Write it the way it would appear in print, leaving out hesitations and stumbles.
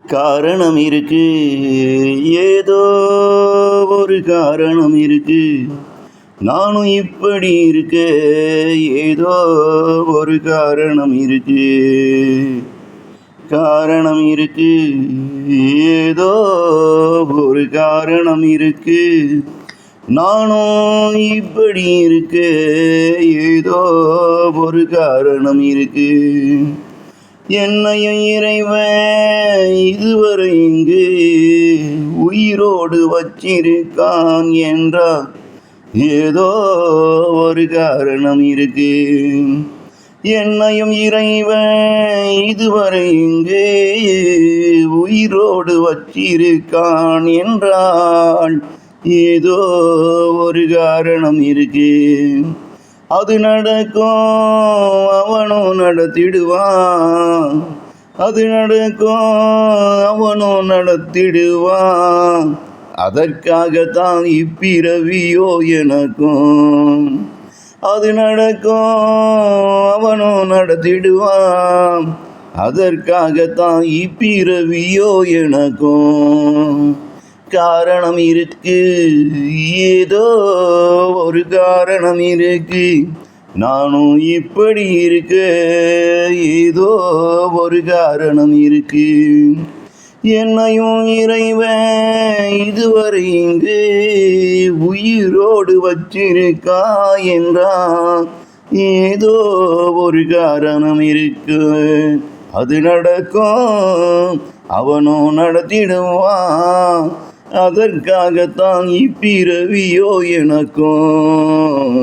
காரணம் இருக்கு, ஏதோ ஒரு காரணம் இருக்கு. நானும் இப்படி இருக்க ஏதோ ஒரு காரணம் இருக்கு. காரணம் இருக்கு, ஏதோ ஒரு காரணம் இருக்கு. நானும் இப்படி இருக்க ஏதோ ஒரு காரணம் இருக்கு. என்னையும் இறைவன் இதுவரை இங்கு உயிரோடு வச்சிருக்கான் என்றால் ஏதோ ஒரு காரணம் இருக்கு. என்னையும் இறைவன் இதுவரை இங்கு உயிரோடு வச்சிருக்கான் என்றால் ஏதோ ஒரு காரணம் இருக்கு. அது நடக்கும், அவனும் நடத்திடுவான். அது நடக்கும், அவனும் நடத்திடுவான். அதற்காகத்தான் இப்பிறவியோ எனக்கும். அது நடக்கும், அவனும் நடத்திடுவான். அதற்காகத்தான் இப்பிறவியோ எனக்கும். காரணம் இருக்கு, ஏதோ ஒரு காரணம் இருக்கு. நானும் இப்படி இருக்க ஏதோ ஒரு காரணம் இருக்கு. என்னையும் இறைவன் இதுவரை இங்கு உயிரோடு வச்சிருக்கா என்றால் ஏதோ ஒரு காரணம் இருக்கு. அது நடக்கும், அவனும் நடத்திடுவான். அதற்காகத்தான் இப்பிறவியோ எனக்கும்.